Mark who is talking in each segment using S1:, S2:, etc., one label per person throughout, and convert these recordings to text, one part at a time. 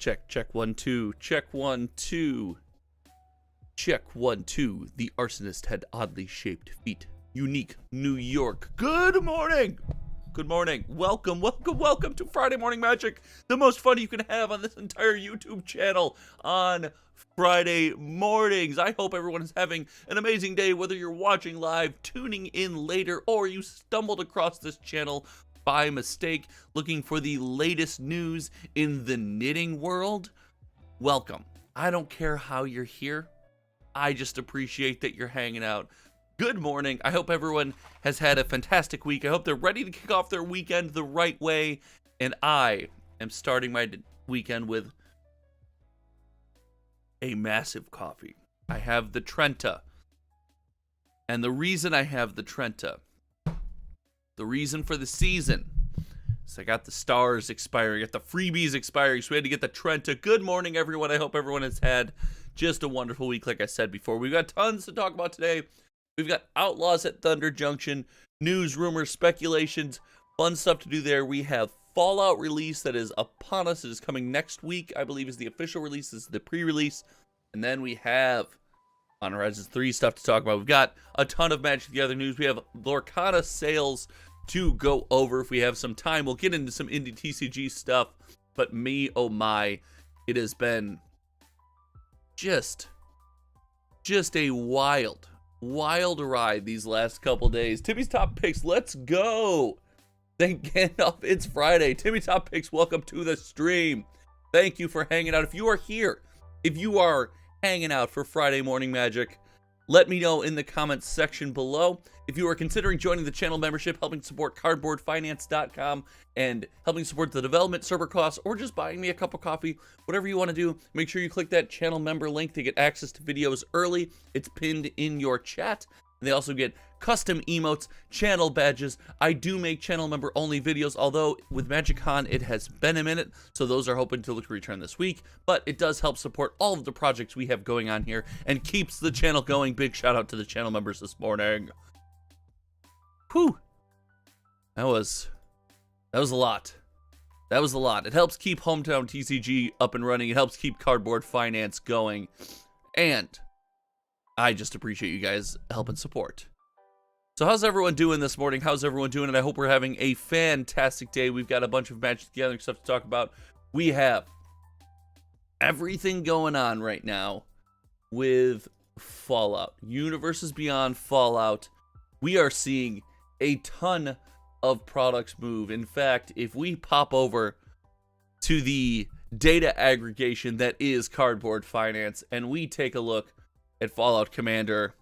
S1: Check 1 2. Check 1 2. Check 1 2. The arsonist had oddly shaped feet. Unique New York. Good morning. Good morning. Welcome to Friday Morning Magic, the most fun you can have on this entire YouTube channel on Friday mornings. I hope everyone is having an amazing day, whether you're watching live, tuning in later, or you stumbled across this channel by mistake looking for the latest news in the knitting world. Welcome. I don't care how you're here. I just appreciate that you're hanging out. Good morning. I hope everyone has had a fantastic week. I hope they're ready to kick off their weekend the right way. And I am starting my weekend with a massive coffee. I have the Trenta. And the reason I have the Trenta, the reason for the season, is I got the stars expiring, I got the freebies expiring, so we had to get the Trenta. Good morning, everyone. I hope everyone has had just a wonderful week, like I said before. We've got tons to talk about today. We've got Outlaws at Thunder Junction, news, rumors, speculations, fun stuff to do there. We have Fallout release that is upon us. It is coming next week, I believe, is the official release. This is the pre-release. And then we have On Horizons 3 stuff to talk about. We've got a ton of Magic the Other news. We have Lorcana sales to go over if we have some time. We'll get into some HTTCG stuff. But me, oh my, it has been just a wild ride these last couple days. Timmy's Top Picks, let's go. Thank Gandalf, it's Friday. Timmy Top Picks, welcome to the stream. Thank you for hanging out. If you are here, if you are hanging out for Friday Morning Magic, let me know in the comments section below. If you are considering joining the channel membership, helping support cardboardfinance.com, and helping support the development, server costs, or just buying me a cup of coffee, whatever you want to do, make sure you click that channel member link to get access to videos early. It's pinned in your chat. And they also get custom emotes, channel badges. I do make channel member only videos, although with MagicCon it has been a minute, so those are hoping to return this week. But it does help support all of the projects we have going on here and keeps the channel going. Big shout out to the channel members this morning. Whew. That was a lot. That was a lot. It helps keep Hometown TCG up and running. It helps keep Cardboard Finance going. And I just appreciate you guys helping support. So how's everyone doing this morning? How's everyone doing? And I hope we're having a fantastic day. We've got a bunch of Magic the Gathering stuff to talk about. We have everything going on right now with Fallout. Universes Beyond Fallout. We are seeing a ton of products move. In fact, if we pop over to the data aggregation that is Cardboard Finance and we take a look at Fallout Commander,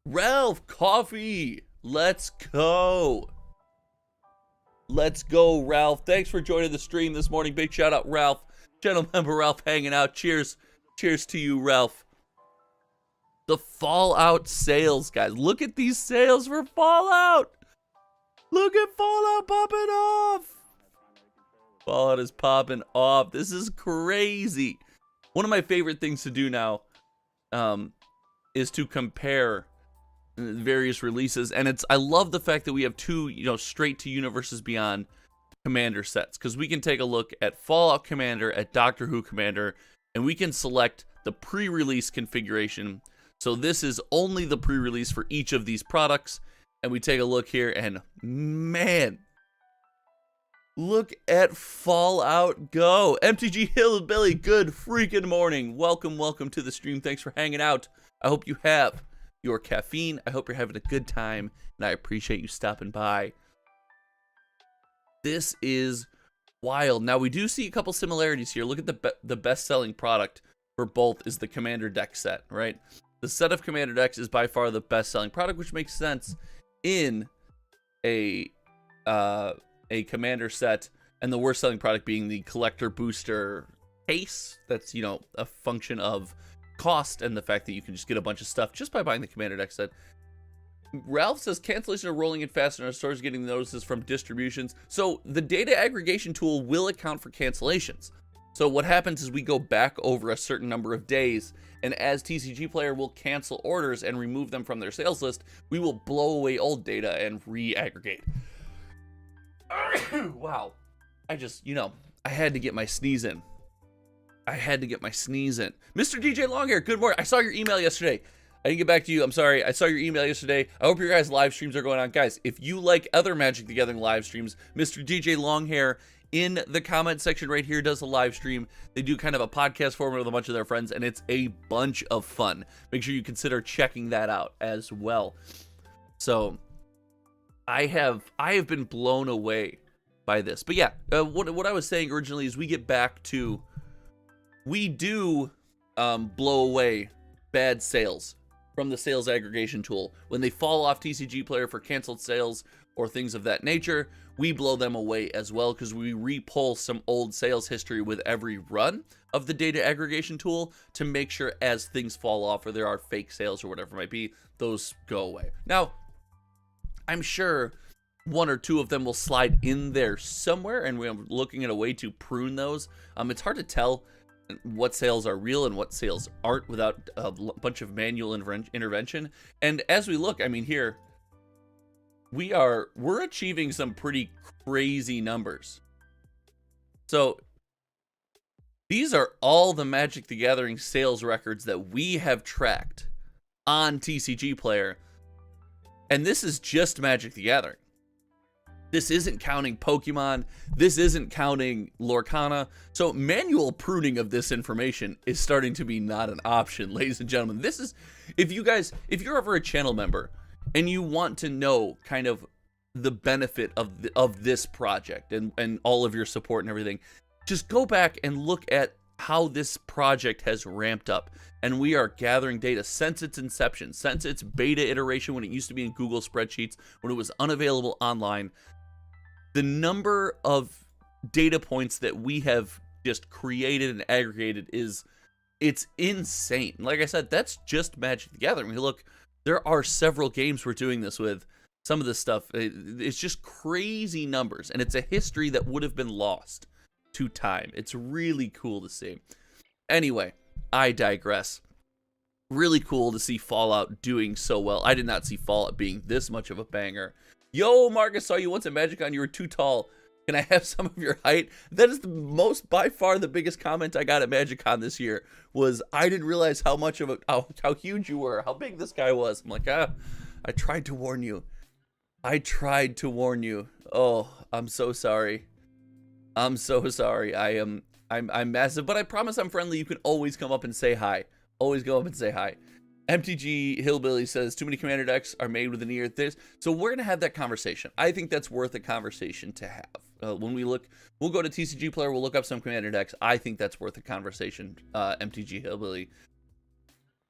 S1: Ralph Coffee, let's go. Let's go, Ralph. Thanks for joining the stream this morning. Big shout out, Ralph. Channel member Ralph hanging out. Cheers. Cheers to you, Ralph. The Fallout sales, guys. Look at these sales for Fallout. Look at Fallout popping off. Fallout is popping off. This is crazy. One of my favorite things to do now is to compare various releases. And I love the fact that we have two, straight to Universes Beyond Commander sets, because we can take a look at Fallout Commander, at Doctor Who Commander, and we can select the pre-release configuration. So this is only the pre-release for each of these products, and we take a look here, and man, look at Fallout go. MTG Hillbilly, good freaking morning. Welcome to the stream. Thanks for hanging out. I hope you have your caffeine. I hope you're having a good time, and I appreciate you stopping by. This is wild. Now, we do see a couple similarities here. Look at the best-selling product for both is the Commander deck set, right? The set of Commander decks is by far the best-selling product, which makes sense in a Commander set, and the worst-selling product being the Collector Booster case. That's, a function of cost and the fact that you can just get a bunch of stuff just by buying the Commander deck set. Ralph says cancellations are rolling in fast and our stores getting notices from distributions. So the data aggregation tool will account for cancellations. So what happens is we go back over a certain number of days, and as TCG Player will cancel orders and remove them from their sales list, we will blow away old data and re-aggregate. Wow. I just, I had to get my sneeze in. Mr. DJ Longhair, good morning. I saw your email yesterday. I didn't get back to you. I'm sorry. I saw your email yesterday. I hope your guys' live streams are going on. Guys, if you like other Magic the Gathering live streams, Mr. DJ Longhair in the comment section right here does a live stream. They do kind of a podcast format with a bunch of their friends, and it's a bunch of fun. Make sure you consider checking that out as well. So I have been blown away by this. But yeah, what I was saying originally is we do blow away bad sales from the sales aggregation tool. When they fall off TCG Player for canceled sales or things of that nature, we blow them away as well, because we re-pull some old sales history with every run of the data aggregation tool to make sure as things fall off or there are fake sales or whatever it might be, those go away. Now, I'm sure one or two of them will slide in there somewhere, and we're looking at a way to prune those. It's hard to tell what sales are real and what sales aren't without a bunch of manual intervention. And as we look, I mean, here we're achieving some pretty crazy numbers. So these are all the Magic the Gathering sales records that we have tracked on TCG Player, and this is just Magic the Gathering. This isn't counting Pokemon. This isn't counting Lorcana. So manual pruning of this information is starting to be not an option, ladies and gentlemen. This is, if you're ever a channel member and you want to know kind of the benefit of this project and all of your support and everything, just go back and look at how this project has ramped up. And we are gathering data since its inception, since its beta iteration when it used to be in Google spreadsheets, when it was unavailable online. The number of data points that we have just created and aggregated it's insane. Like I said, that's just Magic the Gathering. I mean, look, there are several games we're doing this with. Some of this stuff, it's just crazy numbers, and it's a history that would have been lost to time. It's really cool to see. Anyway, I digress. Really cool to see Fallout doing so well. I did not see Fallout being this much of a banger. Yo, Marcus, saw you once at MagicCon. You were too tall. Can I have some of your height? That is by far the biggest comment I got at MagicCon this year, was I didn't realize how huge you were, how big this guy was. I'm like, I tried to warn you. Oh, I'm so sorry. I'm massive, but I promise I'm friendly. You can always come up and say hi. MTG Hillbilly says too many commander decks are made with an ear. So we're gonna have that conversation. I think that's worth a conversation to have. When we'll go to TCG Player, we'll look up some commander decks. I think that's worth a conversation. MTG Hillbilly.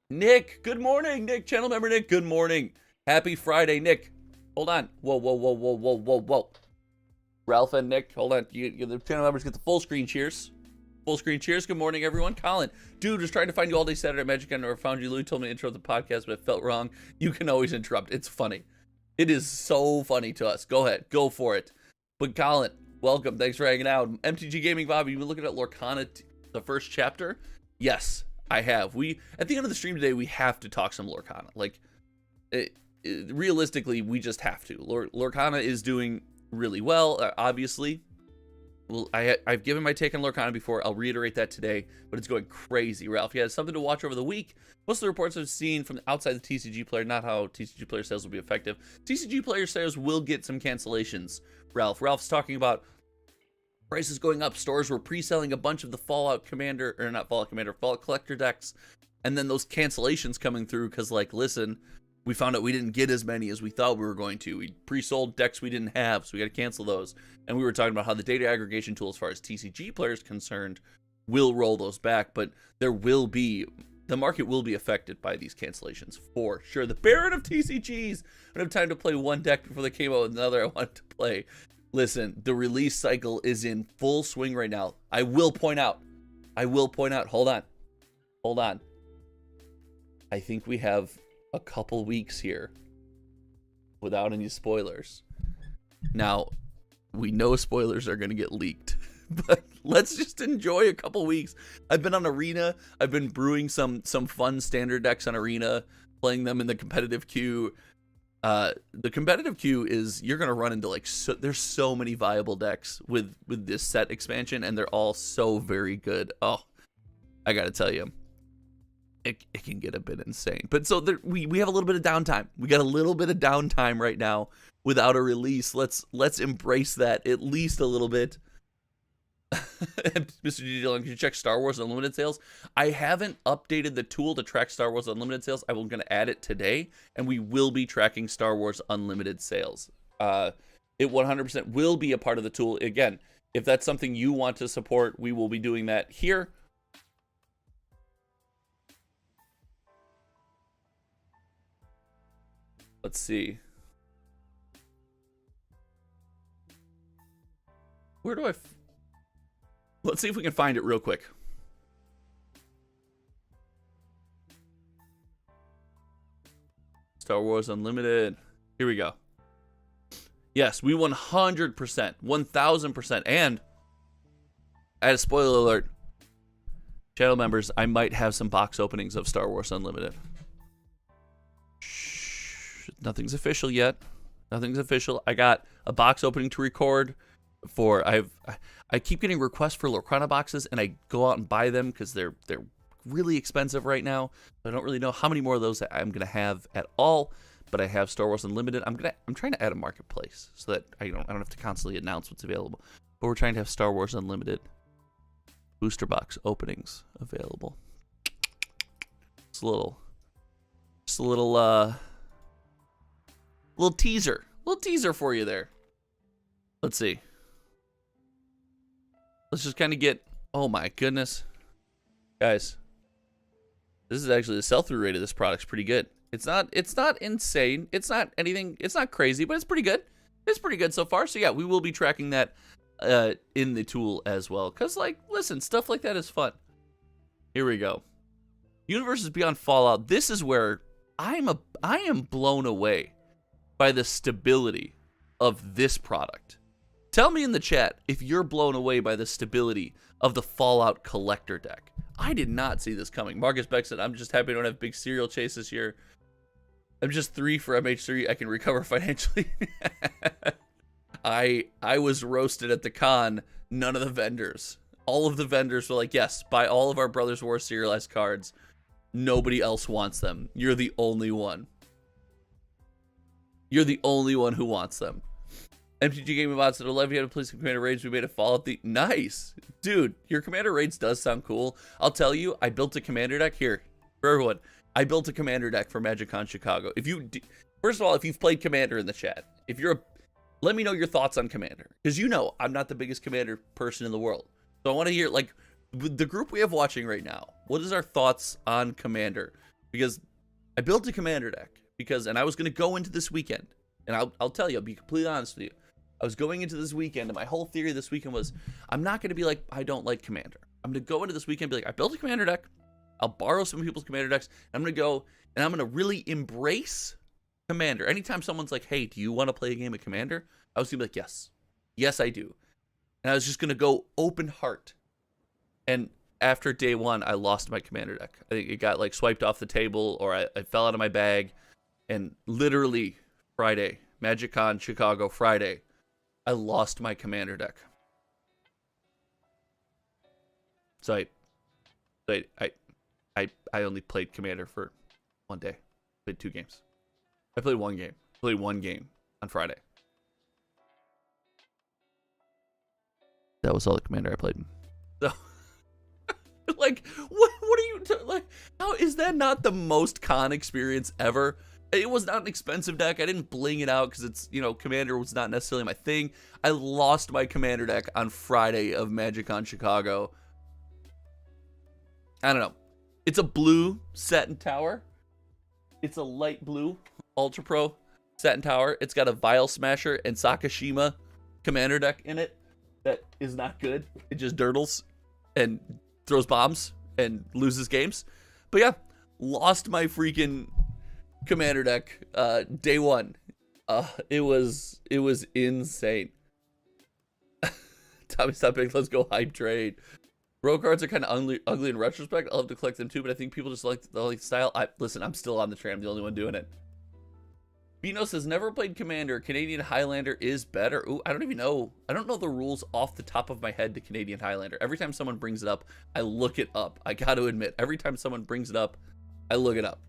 S1: Nick, good morning. Nick, channel member Nick, good morning. Happy Friday, Nick. Hold on. Whoa. Ralph and Nick, hold on. The channel members get the full screen cheers. Good morning, everyone. Colin, dude, was trying to find you all day Saturday at MagicCon, or found you. Louis told me to interrupt the podcast, but it felt wrong. You can always interrupt. It's funny. It is so funny to us. Go ahead. Go for it. But Colin, welcome. Thanks for hanging out. MTG Gaming Bob, you've been looking at Lorcana, the first chapter? Yes, I have. At the end of the stream today, we have to talk some Lorcana. Like, realistically, we just have to. Lorcana is doing really well, obviously. Well, I've given my take on Lorcana before. I'll reiterate that today, but it's going crazy. Ralph, yeah, it's something to watch over the week. Most of the reports I've seen from outside the TCG Player, not how TCG Player sales will be effective. TCG Player sales will get some cancellations, Ralph. Ralph's talking about prices going up. Stores were pre-selling a bunch of the Fallout Collector decks, and then those cancellations coming through because, like, listen, we found out we didn't get as many as we thought we were going to. We pre-sold decks we didn't have, so we got to cancel those. And we were talking about how the data aggregation tool, as far as TCG players concerned, will roll those back, but the market will be affected by these cancellations for sure. The Baron of TCGs. I don't have time to play one deck before they came out with another I wanted to play. Listen, the release cycle is in full swing right now. I will point out. Hold on. I think we have a couple weeks here without any spoilers. Now, we know spoilers are going to get leaked but let's just enjoy a couple weeks. I've been on Arena. I've been brewing some fun standard decks on Arena, playing them in the competitive queue. The competitive queue is, you're gonna run into like, there's so many viable decks with this set expansion, and they're all so very good. Oh, I gotta tell you, it can get a bit insane. But so we have a little bit of downtime. We got a little bit of downtime right now without a release. Let's embrace that at least a little bit. Mr. DJ, can you check Star Wars Unlimited sales? I haven't updated the tool to track Star Wars Unlimited sales. I'm going to add it today, and we will be tracking Star Wars Unlimited sales. It 100% will be a part of the tool. Again, if that's something you want to support, we will be doing that here. Let's see. Where do I... Let's see if we can find it real quick. Star Wars Unlimited. Here we go. Yes, we 100%, 1000%. And, I had a spoiler alert. Channel members, I might have some box openings of Star Wars Unlimited. Shh, nothing's official yet. Nothing's official. I got a box opening to record for... I keep getting requests for Lorcana boxes, and I go out and buy them because they're really expensive right now. I don't really know how many more of those I'm gonna have at all, but I have Star Wars Unlimited. I'm trying to add a marketplace so that I don't have to constantly announce what's available. But we're trying to have Star Wars Unlimited booster box openings available. Just a little teaser for you there. Let's see. Let's just kind of get... Oh my goodness. Guys. This is actually the sell-through rate of this product's pretty good. It's not insane. It's not anything... It's not crazy, but it's pretty good. It's pretty good so far. So yeah, we will be tracking that in the tool as well. Because, like, listen, stuff like that is fun. Here we go. Universes Beyond Fallout. This is where I am blown away by the stability of this product. Tell me in the chat if you're blown away by the stability of the Fallout collector deck. I did not see this coming. Marcus Beck said, I'm just happy I don't have big serial chase this year. I'm just 3 for MH3. I can recover financially. I was roasted at the con. None of the vendors. All of the vendors were like, yes, buy all of our Brothers War serialized cards. Nobody else wants them. You're the only one. You're the only one who wants them. MTG Gaming Bots at 11, you had to play some Commander Raids. We made a Fallout the... Nice! Dude, your Commander Raids does sound cool. I'll tell you, I built a Commander deck here. For everyone, I built a Commander deck for MagicCon Chicago. If you... First of all, if you've played Commander in the chat, if you're a... Let me know your thoughts on Commander. Because you know I'm not the biggest Commander person in the world. So I want to hear, like, the group we have watching right now, what is our thoughts on Commander? Because I built a Commander deck. And I was going to go into this weekend. And I'll tell you, I'll be completely honest with you. I was going into this weekend, and my whole theory this weekend was, I'm not going to be like, I don't like Commander. I'm going to go into this weekend and be like, I built a Commander deck. I'll borrow some people's Commander decks. And I'm going to go, and I'm going to really embrace Commander. Anytime someone's like, hey, do you want to play a game of Commander? I was going to be like, yes. Yes, I do. And I was just going to go open heart. And after day one, I lost my Commander deck. I think it got, like, swiped off the table, or I fell out of my bag. And literally, Friday, MagicCon Chicago Friday, I lost my Commander deck. So I only played Commander for one day. Played 2 games. I played one game. Played one game on Friday. That was all the Commander I played. So, like, what are you like? How is that not the most con experience ever? It was not an expensive deck. I didn't bling it out because it's, you know, Commander was not necessarily my thing. I lost my Commander deck on Friday of MagicCon Chicago. I don't know. It's a blue Satin Tower. It's a light blue Ultra Pro Satin Tower. It's got a Vial Smasher and Sakashima Commander deck in it that is not good. It just dirtles and throws bombs and loses games. But yeah, lost my freaking Commander deck day one. It was insane. Tommy's not big. Let's go hype trade. Bro cards are kind of ugly in retrospect. I'll have to collect them too, but I think people just like the style. Listen, I'm still on the train. I'm the only one doing it. Bino says, never played Commander. Canadian Highlander is better. Ooh, I don't even know. I don't know the rules off the top of my head to Canadian Highlander. Every time someone brings it up, I look it up. I got to admit, every time someone brings it up, I look it up.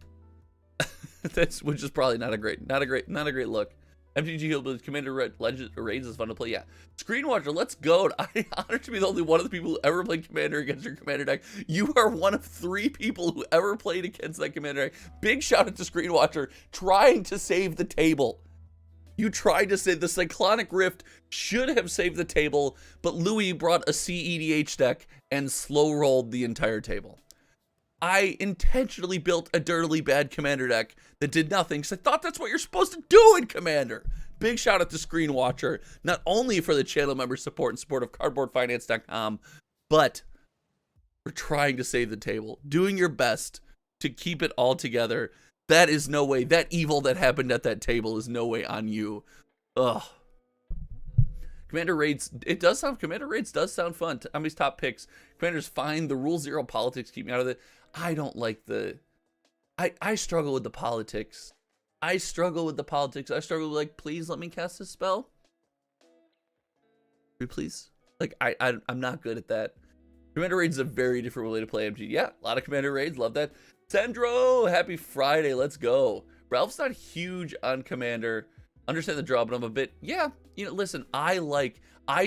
S1: Which is probably not a great look. MTG Hillbillies Commander Legend Raids is fun to play. Yeah. Screenwatcher, let's go. I'm honored to be the only one of the people who ever played Commander against your Commander deck. You are one of 3 people who ever played against that Commander deck. Big shout out to Screenwatcher trying to save the table. You tried to save the Cyclonic Rift, should have saved the table, but Louis brought a CEDH deck and slow rolled the entire table. I intentionally built a dirtily bad Commander deck that did nothing because I thought that's what you're supposed to do in Commander. Big shout out to Screenwatcher, not only for the channel member support and support of cardboardfinance.com, but for trying to save the table, doing your best to keep it all together. That is no way. That evil that happened at that table is no way on you. Ugh. Commander Raids, Commander Raids does sound fun. Tommy's top picks. Commander's fine. The Rule Zero politics keep me out of it. I don't like I struggle with the politics. I struggle with, like, please let me cast a spell. Please. Like, I'm not good at that. Commander Raids is a very different way to play MTG. Yeah, a lot of Commander Raids. Love that. Sandro, happy Friday. Let's go. Ralph's not huge on Commander. Understand the draw, but I'm a bit, yeah, listen, I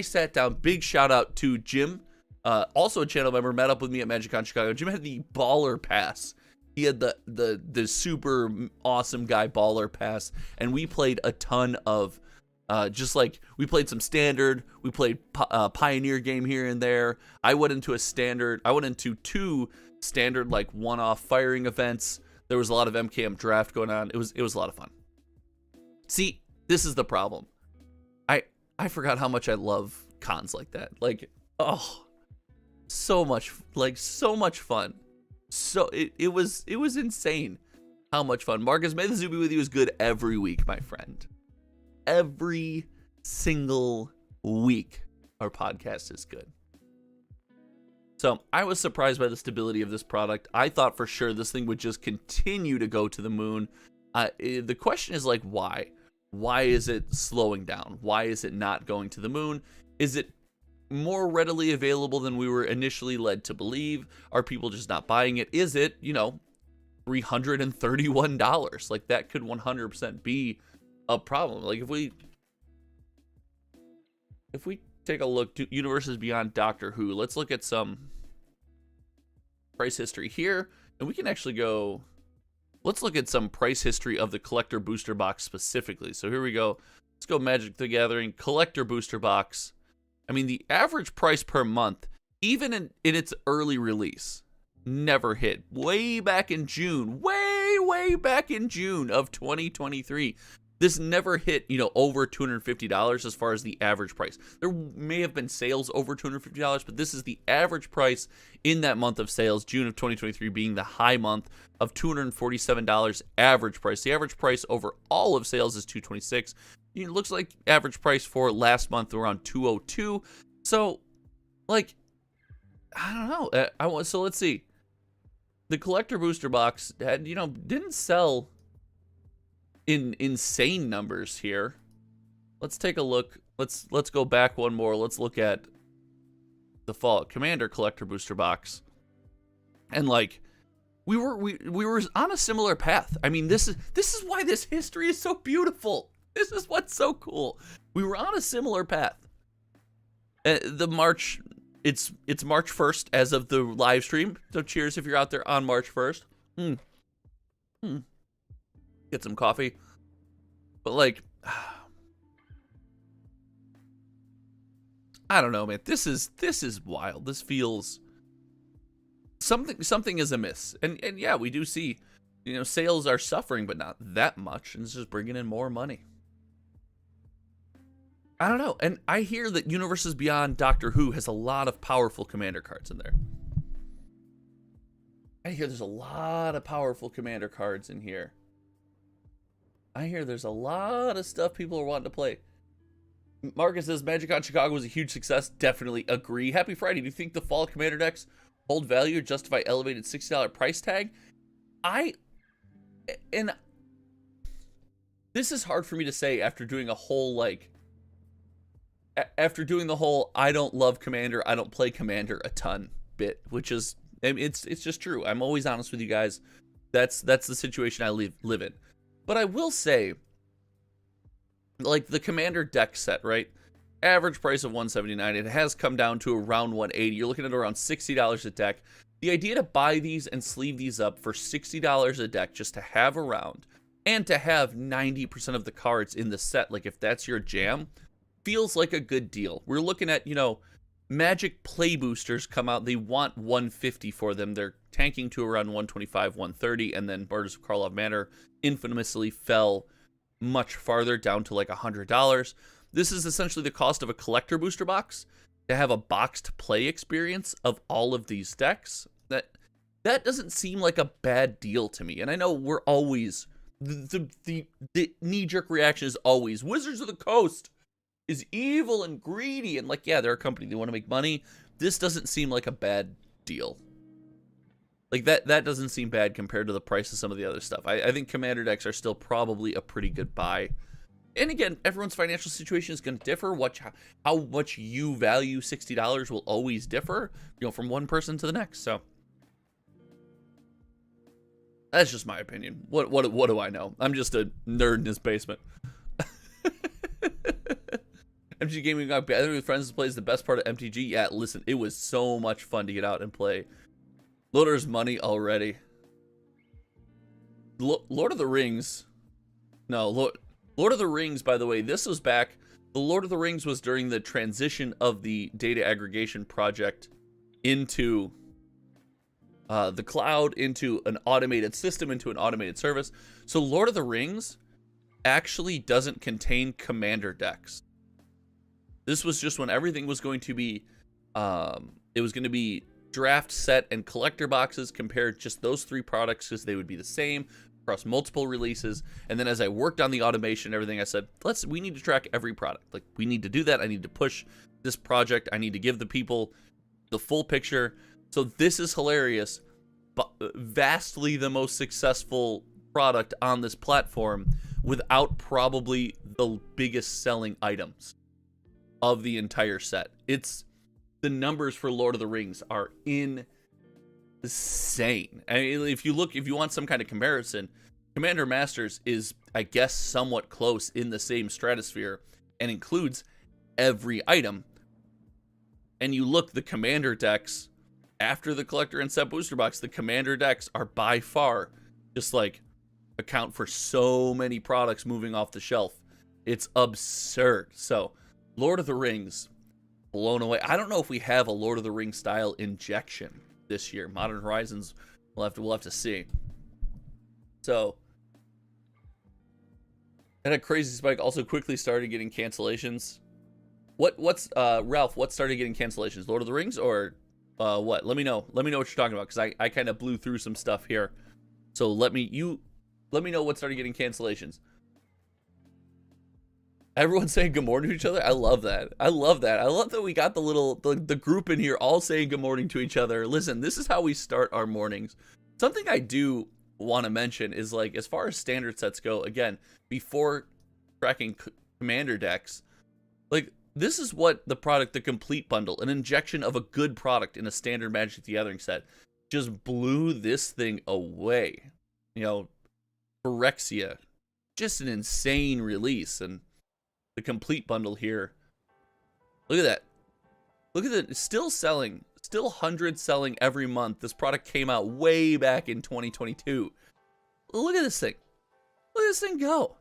S1: sat down, big shout out to Jim, also a channel member, met up with me at MagicCon Chicago. Jim had the baller pass. He had the super awesome guy baller pass, and we played a ton of, we played some standard, we played Pioneer game here and there. I went into 2 standard, like, one-off firing events. There was a lot of MKM draft going on. It was a lot of fun. See, this is the problem. I forgot how much I love cons like that. Like, oh, so much fun. So it was insane how much fun. Marcus, may the zoo be with you is good every week, my friend. Every single week our podcast is good. So I was surprised by the stability of this product. I thought for sure this thing would just continue to go to the moon. The question is, like, why? Why is it slowing down? Why is it not going to the moon? Is it more readily available than we were initially led to believe? Are people just not buying it? Is it, $331? Like, that could 100% be a problem. Like, if we take a look to Universes Beyond Doctor Who, let's look at some price history here, and we can actually go. Let's look at some price history of the collector booster box specifically. So here we go. Let's go Magic the Gathering collector booster box. I mean, the average price per month, even in its early release, never hit. Way back in June, way back in June of 2023, this never hit, over $250 as far as the average price. There may have been sales over $250, but this is the average price in that month of sales, June of 2023 being the high month of $247 average price. The average price over all of sales is $226. It looks like average price for last month around $202. So, like, I don't know. So let's see. The collector booster box had, didn't sell in insane numbers here. Let's take a look. Let's go back one more. Let's look at the Fallout Commander collector booster box. And, like, we were on a similar path. I mean, this is why this history is so beautiful. This is what's so cool. We were on a similar path. It's March 1st as of the live stream. So cheers if you're out there on March 1st. Get some coffee. But, like, I don't know, man. This is wild. This feels something is amiss. And yeah, we do see, sales are suffering, but not that much, and it's just bringing in more money. I don't know. And I hear that Universes Beyond Doctor Who has a lot of powerful commander cards in there. I hear there's a lot of powerful commander cards in here. I hear there's a lot of stuff people are wanting to play. Marcus says Magic on Chicago was a huge success. Definitely agree. Happy Friday. Do you think the fall commander decks hold value or justify elevated $60 price tag? And this is hard for me to say after doing a whole, like, after doing the whole I don't love Commander, I don't play Commander a ton bit, which is, I mean, it's just true. I'm always honest with you guys. That's the situation I live in. But I will say, like, the Commander deck set, right? Average price of $179. It has come down to around $180. You're looking at around $60 a deck. The idea to buy these and sleeve these up for $60 a deck just to have around and to have 90% of the cards in the set, like if that's your jam, feels like a good deal. We're looking at, you know, Magic play boosters come out. They want $150 for them. They're tanking to around $125, $130, and then Borders of Karlov Manor infamously fell much farther, down to like $100. This is essentially the cost of a collector booster box to have a boxed play experience of all of these decks. That doesn't seem like a bad deal to me. And I know we're always, the knee-jerk reaction is always, Wizards of the Coast is evil and greedy, and like, yeah, they're a company, they want to make money. This doesn't seem like a bad deal. Like, that doesn't seem bad compared to the price of some of the other stuff. I think Commander decks are still probably a pretty good buy. And again, everyone's financial situation is going to differ. How much you value $60 will always differ, you know, from one person to the next. So that's just my opinion. What do I know? I'm just a nerd in his basement. MTG Gaming got gathering with friends to play is the best part of MTG. Yeah, listen, it was so much fun to get out and play. Loader's money already. Lord of the Rings. No, Lord of the Rings, by the way, this was back. The Lord of the Rings was during the transition of the data aggregation project into the cloud, into an automated system, into an automated service. So Lord of the Rings actually doesn't contain Commander decks. This was just when everything was going to be, it was going to be draft, set, and collector boxes, compared just those three products because they would be the same across multiple releases. And then as I worked on the automation and everything, I said, we need to track every product. Like, we need to do that. I need to push this project. I need to give the people the full picture. So this is hilarious, but vastly the most successful product on this platform without probably the biggest selling items of the entire set. It's, the numbers for Lord of the Rings are insane. I mean, if you want some kind of comparison, Commander Masters is, I guess, somewhat close in the same stratosphere and includes every item. And you look, the Commander decks, after the collector and set booster box, the Commander decks are by far just like account for so many products moving off the shelf. It's absurd. So Lord of the Rings, blown away. I don't know if we have a Lord of the Rings style injection this year. Modern Horizons, we'll have to see. So, and a crazy spike also quickly started getting cancellations. What's Ralph? What started getting cancellations? Lord of the Rings or what? Let me know. Let me know what you're talking about, because I kind of blew through some stuff here. So let me know what started getting cancellations. Everyone's saying good morning to each other. I love that. I love that we got the group in here all saying good morning to each other. Listen, this is how we start our mornings. Something I do want to mention is, like, as far as standard sets go, again, before tracking Commander decks, like, this is what the complete bundle, an injection of a good product in a standard Magic the Gathering set, just blew this thing away. You know, Phyrexia, just an insane release. And the complete bundle here, look at that. Look at it, still selling, still hundreds selling every month. This product came out way back in 2022. Look at this thing. Look at this thing go.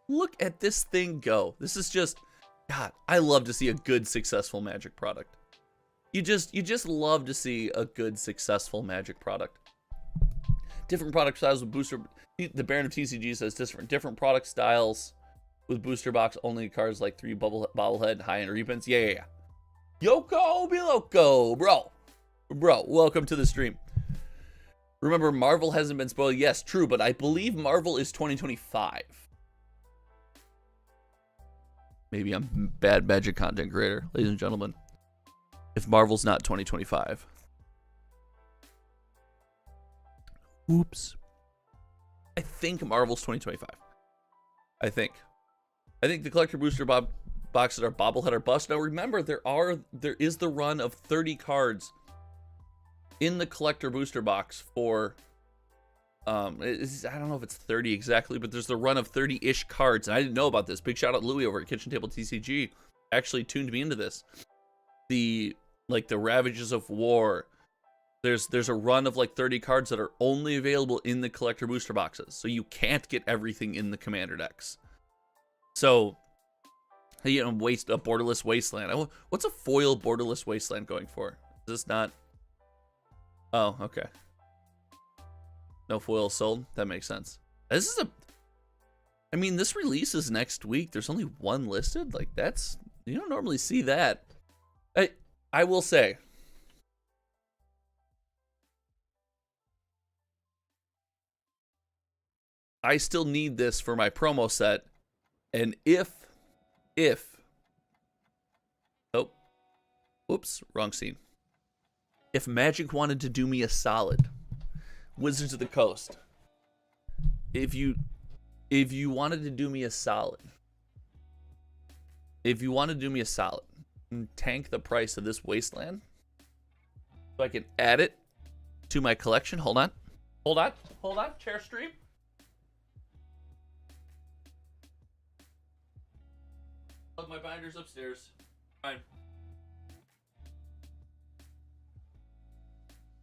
S1: Look at this thing go. This is just, God, I love to see a good, successful Magic product. You just love to see a good, successful Magic product. Different product styles with booster. The Baron of TCG says different product styles with booster box only cards like 3 bobblehead, high-end reprints. Yeah. Yoko be loco, bro. Welcome to the stream. Remember, Marvel hasn't been spoiled. Yes, true, but I believe Marvel is 2025. Maybe I'm bad Magic content creator, ladies and gentlemen. If Marvel's not 2025. Oops. I think Marvel's 2025. I think the collector booster boxes are bobblehead or bust. Now remember, there is the run of 30 cards in the collector booster box for I don't know if it's 30 exactly, but there's the run of 30-ish cards, and I didn't know about this. Big shout out Louis over at Kitchen Table TCG actually tuned me into this. The Ravages of War. There's a run of like 30 cards that are only available in the collector booster boxes, so you can't get everything in the commander decks. So, you know, a borderless wasteland. What's a foil borderless wasteland going for? Is this not? Oh, okay. No foil sold. That makes sense. This release is next week. There's only one listed. Like, that's, you don't normally see that. I will say, I still need this for my promo set, and oh, whoops, wrong scene. If Magic wanted to do me a solid, Wizards of the Coast, if you wanted to do me a solid, and tank the price of this wasteland, so I can add it to my collection. Hold on, chair stream. My binder's upstairs. Fine.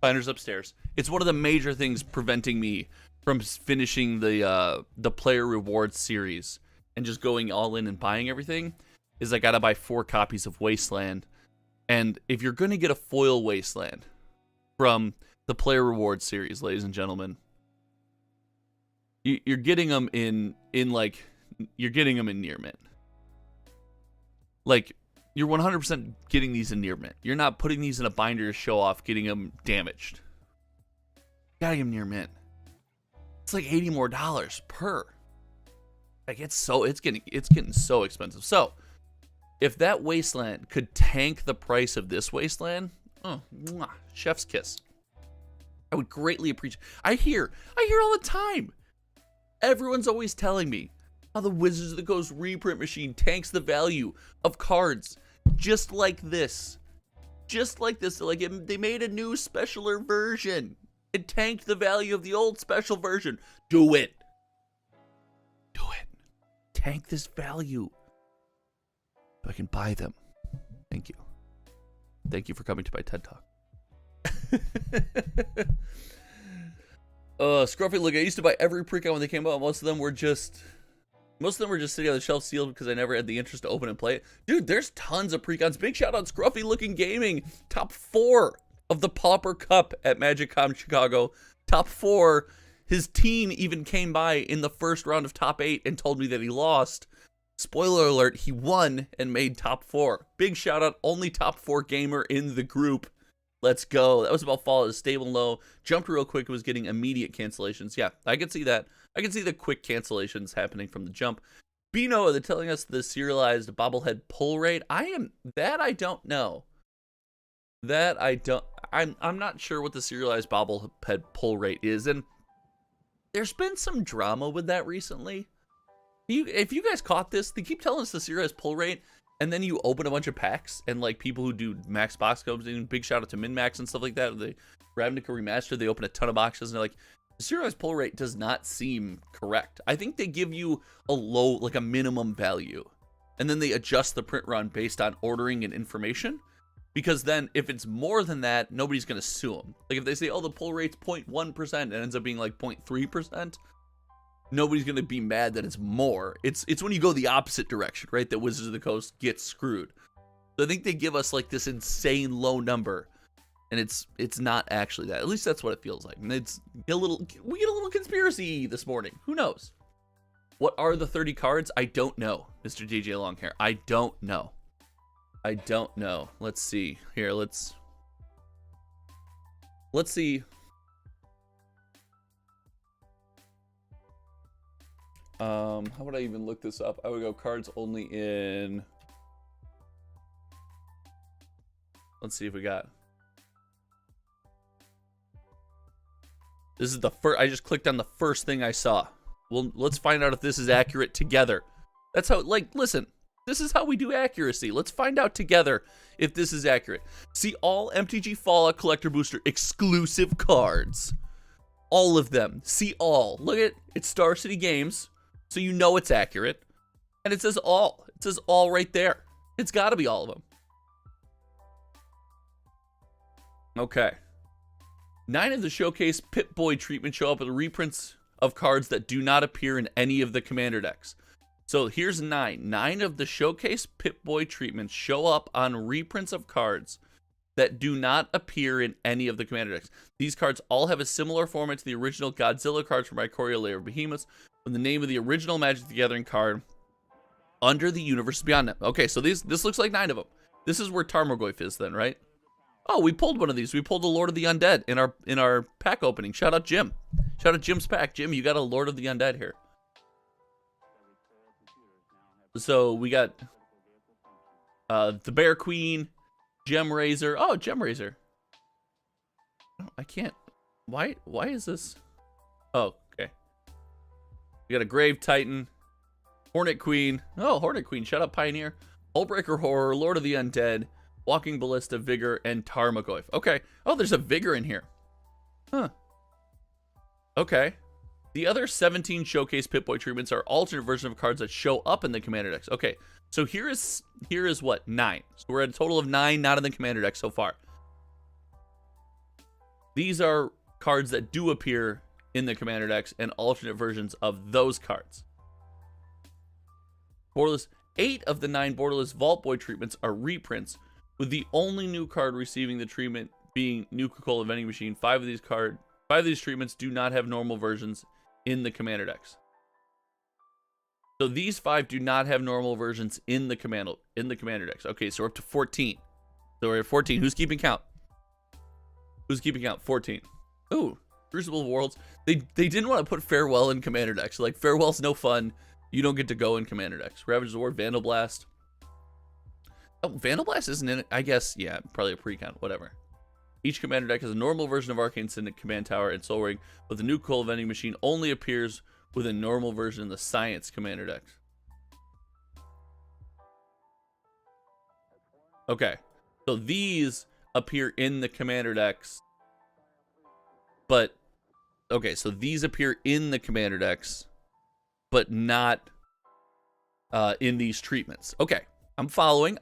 S1: Binder's upstairs. It's one of the major things preventing me from finishing the player rewards series and just going all in and buying everything. Is I gotta buy 4 copies of Wasteland, and if you're gonna get a foil Wasteland from the player rewards series, ladies and gentlemen, you're getting them in near mint. Like, you're 100% getting these in near mint. You're not putting these in a binder to show off, getting them damaged. Gotta get them near mint. It's like $80 more per. Like, it's getting so expensive. So, if that Wasteland could tank the price of this Wasteland, chef's kiss. I would greatly appreciate. I hear all the time. Everyone's always telling me how the Wizards of the Coast reprint machine tanks the value of cards, just like this. Like, they made a new specialer version. It tanked the value of the old special version. Do it. Tank this value, so I can buy them. Thank you for coming to my TED Talk. Scruffy, look, I used to buy every precon when they came out. Most of them were just sitting on the shelf sealed because I never had the interest to open and play it. Dude, there's tons of precons. Big shout out Scruffy Looking Gaming. Top 4 of the Pauper Cup at MagicCon Chicago. Top 4. His team even came by in the first round of top 8 and told me that he lost. Spoiler alert, he won and made top 4. Big shout out, only top 4 gamer in the group. Let's go. That was about fall. It was stable and low. Jumped real quick. It was getting immediate cancellations. Yeah, I could see that. I can see the quick cancellations happening from the jump. Bino, they're telling us the serialized bobblehead pull rate. I don't know. I'm not sure what the serialized bobblehead pull rate is, and there's been some drama with that recently. If you guys caught this, they keep telling us the serialized pull rate, and then you open a bunch of packs, and like people who do max box codes, and big shout out to MinMax and stuff like that. The Ravnica Remastered, they open a ton of boxes, and they're like, the serialized pull rate does not seem correct. I think they give you a low, like a minimum value, and then they adjust the print run based on ordering and information. Because then, if it's more than that, nobody's going to sue them. Like, if they say, oh, the pull rate's 0.1% and ends up being like 0.3%, nobody's going to be mad that it's more. It's when you go the opposite direction, right, that Wizards of the Coast gets screwed. So I think they give us, like, this insane low number, and it's not actually that. At least that's what it feels like. And we get a little conspiracy this morning. Who knows? What are the 30 cards? I don't know, Mr. DJ Longhair. I don't know. Let's see. Here, let's see. How would I even look this up? I would go cards only in... Let's see if we got... This is the first... I just clicked on the first thing I saw. Well, let's find out if this is accurate together. That's how... Like, listen. This is how we do accuracy. Let's find out together if this is accurate. See all MTG Fallout Collector Booster exclusive cards. All of them. See all. Look at... It's Star City Games. So you know it's accurate. And it says all. It says all right there. It's got to be all of them. Okay. 9 of the Showcase Pip-Boy treatment show up with reprints of cards that do not appear in any of the Commander decks. So here's 9. 9 of the Showcase Pip-Boy treatments show up on reprints of cards that do not appear in any of the Commander decks. These cards all have a similar format to the original Godzilla cards from Ikoria Lair of Behemoths, with the name of the original Magic the Gathering card under the universe beyond them. Okay, so this looks like 9 of them. This is where Tarmogoyf is then, right? Oh, we pulled one of these. We pulled the Lord of the Undead in our pack opening. Shout out Jim. Shout out Jim's pack. Jim, you got a Lord of the Undead here. So we got the Bear Queen, Gem Razor. Oh, Gem Razor. Oh, I can't. Why is this? Oh, okay. We got a Grave Titan, Hornet Queen. Oh, Hornet Queen. Shout out Pioneer. Hullbreaker Horror, Lord of the Undead, Walking Ballista, Vigor, and Tarmogoyf. Okay. Oh, there's a Vigor in here. Huh. Okay. The other 17 Showcase Pip-Boy treatments are alternate versions of cards that show up in the Commander decks. Okay. So here is what? 9. So we're at a total of 9 not in the Commander deck so far. These are cards that do appear in the Commander decks and alternate versions of those cards. Borderless. 8 of the 9 Borderless Vault Boy treatments are reprints, with the only new card receiving the treatment being Nuka-Cola Vending Machine. 5 of these treatments do not have normal versions in the Commander decks. So these 5 do not have normal versions in the Commander decks. Okay, so we're up to 14. So we're at 14. Who's keeping count? Who's keeping count? 14. Ooh, Crucible of Worlds. They didn't want to put Farewell in Commander decks. Like, Farewell's no fun. You don't get to go in Commander decks. Ravages of War, Vandal Blast. Oh, Vandal Blast isn't in it. I guess, yeah, probably a pre-count, whatever. Each Commander deck has a normal version of Arcane Syndic, Command Tower, and Soul Ring, but the Nuka-Cola Vending Machine only appears with a normal version in the Science Commander decks. Okay, so these appear in the Commander decks, but... Okay, so these appear in the Commander decks, but not in these treatments. Okay, I'm following.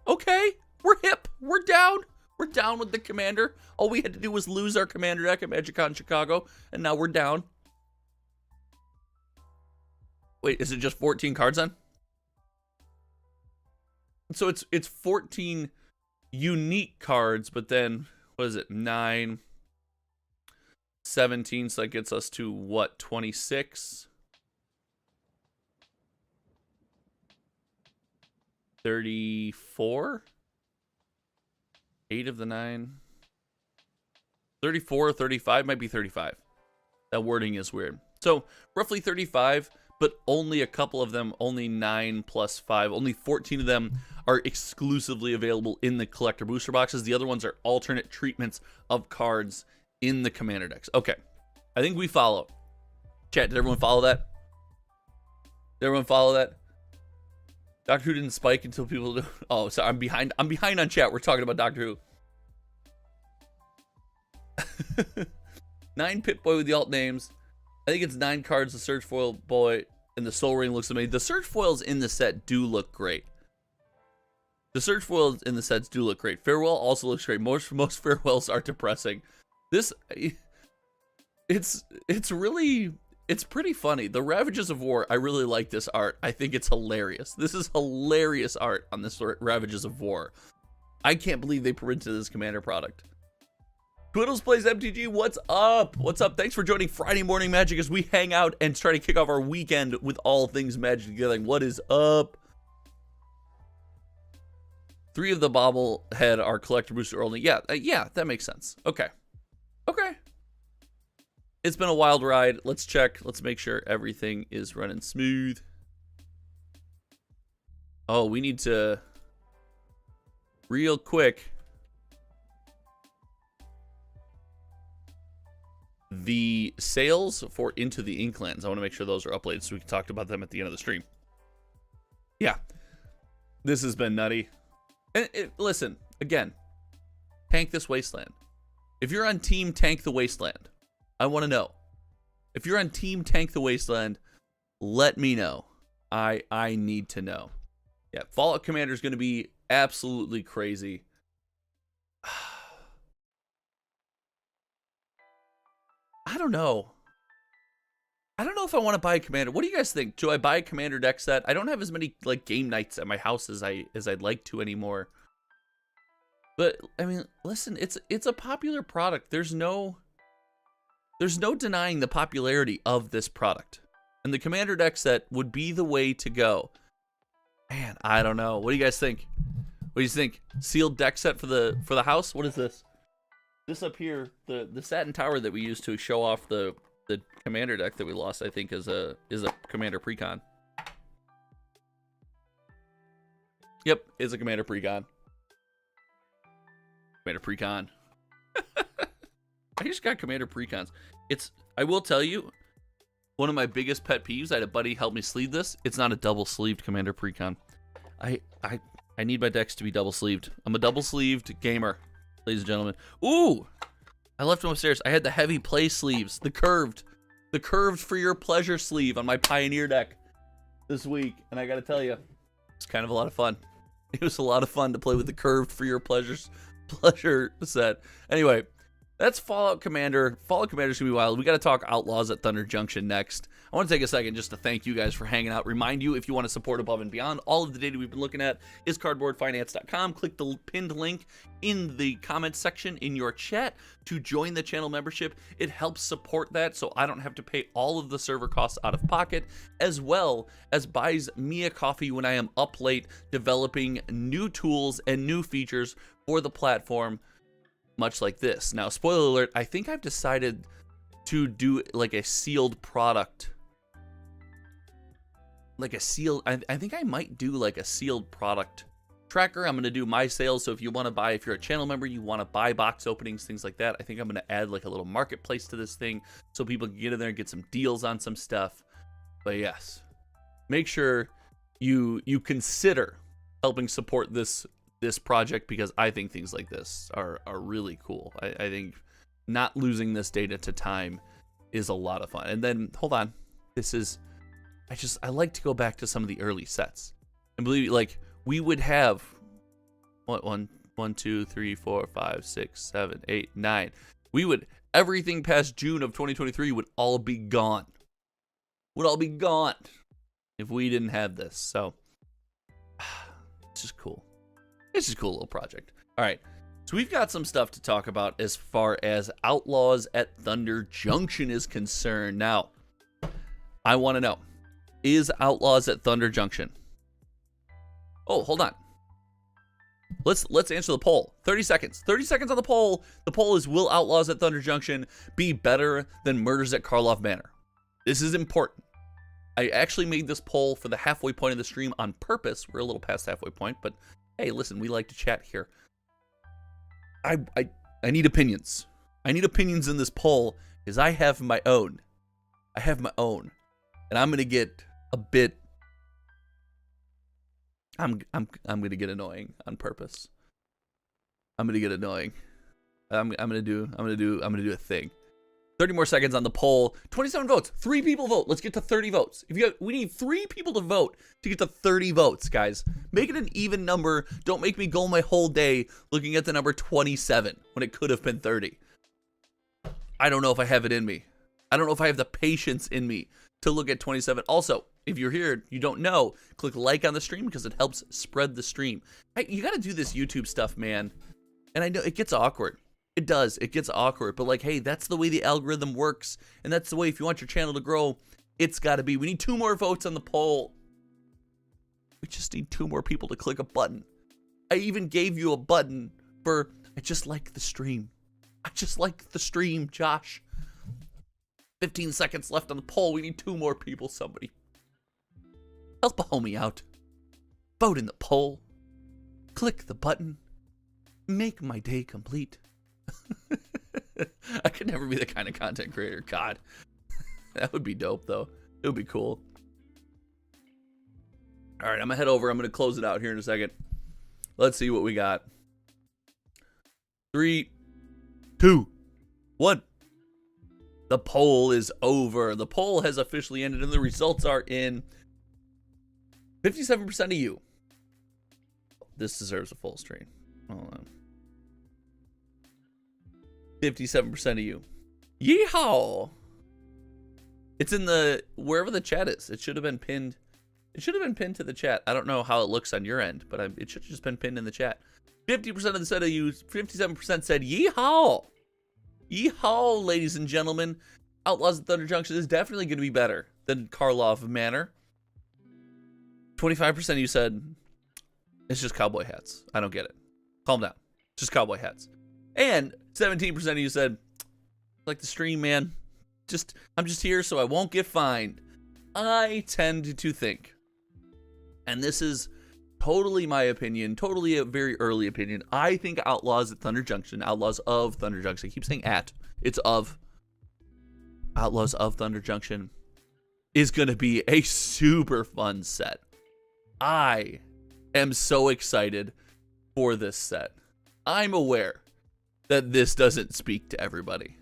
S1: Okay, we're hip. We're down. We're down with the Commander. All we had to do was lose our Commander deck at MagicCon Chicago, and now we're down. Wait, is it just 14 cards then? So it's 14 unique cards, but then, what is it, 9, 17, so that gets us to, what, 26? 34? 8 of the 9. 34 or 35, might be 35. That wording is weird. So roughly 35, but only a couple of them, only 9 plus 5, only 14 of them are exclusively available in the collector booster boxes. The other ones are alternate treatments of cards in the Commander decks. Okay, I think we follow. Chat, did everyone follow that? Did everyone follow that? Doctor Who didn't spike until people do. Oh, so I'm behind on chat. We're talking about Doctor Who. 9 Pip-Boy with the alt names. I think it's 9 cards. The Search Foil Boy and the Soul Ring looks amazing. The Search Foils in the set do look great. The Search Foils in the sets do look great. Farewell also looks great. Most Farewells are depressing. This, it's pretty funny. The Ravages of War, I really like this art. I think it's hilarious. This is hilarious art on this Ravages of War. I can't believe they printed this Commander product. Twiddles Plays MTG, what's up? What's up? Thanks for joining Friday Morning Magic as we hang out and try to kick off our weekend with all things Magic together. What is up? 3 of the bobblehead are collector booster only. Yeah, that makes sense. Okay. Okay. It's been a wild ride. Let's check. Let's make sure everything is running smooth. Oh, we need to real quick. The sales for Into the Inklands, I want to make sure those are uploaded so we can talk about them at the end of the stream. Yeah, this has been nutty. And listen, again, tank this wasteland. If you're on team tank the wasteland, I want to know. If you're on team tank the wasteland, let me know. I need to know. Yeah, Fallout Commander is going to be absolutely crazy. I don't know. I don't know if I want to buy a commander. What do you guys think? Do I buy a commander deck set? I don't have as many like game nights at my house as I'd like to anymore. But I mean, listen, it's a popular product. There's no denying the popularity of this product. And the commander deck set would be the way to go. Man, I don't know. What do you guys think? What do you think? Sealed deck set for the house? What is this? This up here, the satin tower that we used to show off the commander deck that we lost, I think is a commander precon. Yep, is a commander precon. Commander precon. I just got commander precons. I will tell you, one of my biggest pet peeves, I had a buddy help me sleeve this. It's not a double sleeved commander precon. I need my decks to be double sleeved. I'm a double sleeved gamer. Ladies and gentlemen. Ooh! I left them upstairs. I had the heavy play sleeves. The curved for your pleasure sleeve on my Pioneer deck this week. And I gotta tell you, it's kind of a lot of fun. It was a lot of fun to play with the curved for your pleasure set. Anyway, that's Fallout Commander. Fallout Commander's gonna be wild. We gotta talk Outlaws at Thunder Junction next. I want to take a second just to thank you guys for hanging out. Remind you, if you want to support Above and Beyond, all of the data we've been looking at is cardboardfinance.com. Click the pinned link in the comments section in your chat to join the channel membership. It helps support that so I don't have to pay all of the server costs out of pocket, as well as buys me a coffee when I am up late developing new tools and new features for the platform, much like this. Now, spoiler alert, I think I've decided to do like a sealed product. I think I might do like a sealed product tracker. I'm going to do my sales. So if you want to buy, if you're a channel member, you want to buy box openings, things like that. I think I'm going to add like a little marketplace to this thing so people can get in there and get some deals on some stuff. But yes, make sure you consider helping support this project, because I think things like this are really cool. I think not losing this data to time is a lot of fun. And then hold on, I like to go back to some of the early sets and believe, like, we would have one, 2, 3, 4, 5, 6, 7, 8, 9. We would, everything past June of 2023 would all be gone. Would all be gone if we didn't have this. So it's just cool. It's just a cool little project. All right. So we've got some stuff to talk about as far as Outlaws at Thunder Junction is concerned. Now, I want to know, is Outlaws at Thunder Junction? Oh, hold on. Let's answer the poll. 30 seconds. 30 seconds on the poll. The poll is, will Outlaws at Thunder Junction be better than Murders at Karlov Manor? This is important. I actually made this poll for the halfway point of the stream on purpose. We're a little past halfway point, but hey, listen, we like to chat here. I need opinions. I need opinions in this poll, because I have my own. And I'm gonna get a bit. I'm gonna get annoying on purpose. I'm gonna get annoying. I'm gonna do a thing. 30 more seconds on the poll. 27 votes. 3 people vote. Let's get to 30 votes. We need 3 people to vote to get to 30 votes, guys. Make it an even number. Don't make me go my whole day looking at the number 27 when it could have been 30. I don't know if I have it in me. I don't know if I have the patience in me to look at 27. Also, if you're here, you don't know, click like on the stream because it helps spread the stream. You got to do this YouTube stuff, man. And I know it gets awkward. It does. It gets awkward. But like, hey, that's the way the algorithm works. And that's the way, if you want your channel to grow, it's got to be. We need 2 more votes on the poll. We just need 2 more people to click a button. I even gave you a button for, I just like the stream. I just like the stream, Josh. 15 seconds left on the poll. We need 2 more people. Somebody help a homie out. Vote in the poll. Click the button. Make my day complete. I could never be the kind of content creator. God. That would be dope, though. It would be cool. All right, I'm going to head over. I'm going to close it out here in a second. Let's see what we got. 3, 2, 1. The poll is over. The poll has officially ended, and the results are in. 57% of you. This deserves a full screen. Hold on. 57% of you. Yeehaw! It's in the wherever the chat is. It should have been pinned. It should have been pinned to the chat. I don't know how it looks on your end, but it should have just been pinned in the chat. 50% of the set of you, 57% said yeehaw. Yeehaw, ladies and gentlemen. Outlaws at Thunder Junction is definitely going to be better than Karlov Manor. 25% of you said it's just cowboy hats. I don't get it. Calm down. Just cowboy hats. And 17% of you said, like the stream, man. I'm just here so I won't get fined. I tend to think, and this is totally my opinion, totally a very early opinion. I think Outlaws at Thunder Junction, Outlaws of Thunder Junction. I keep saying at. It's of. Outlaws of Thunder Junction is going to be a super fun set. I am so excited for this set. I'm aware that this doesn't speak to everybody.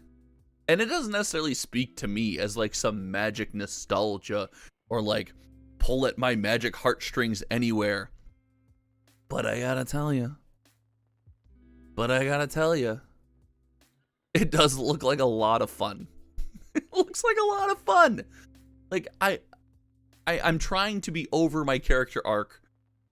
S1: And it doesn't necessarily speak to me as like some magic nostalgia or like pull at my magic heartstrings anywhere. But I gotta tell you. It does look like a lot of fun. It looks like a lot of fun. Like I'm trying to be over my character arc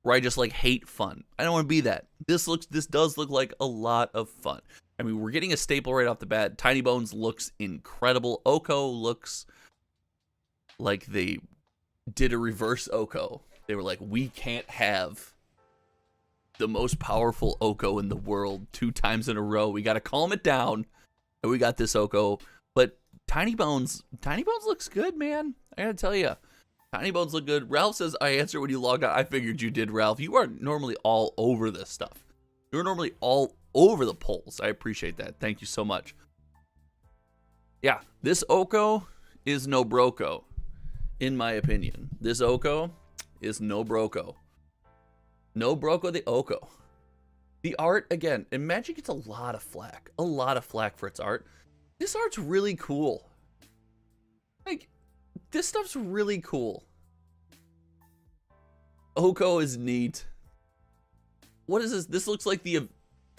S1: where I just like hate fun. I don't want to be that. This does look like a lot of fun. I mean, we're getting a staple right off the bat. Tiny Bones looks incredible. Oko looks like they did a reverse Oko. They were like, we can't have the most powerful Oko in the world 2 times in a row. We got to calm it down. And we got this Oko. But Tiny Bones looks good, man. I gotta tell you. Tiny Bones look good. Ralph says, I answered when you logged out. I figured you did, Ralph. You are normally all over this stuff. You're normally all over the polls. I appreciate that. Thank you so much. Yeah, this Oko is no broco, in my opinion. This Oko is no broco. No broco the Oko. The art, again, and Magic gets a lot of flack. A lot of flack for its art. This art's really cool. Like, this stuff's really cool. Oko is neat. What is this? This looks like the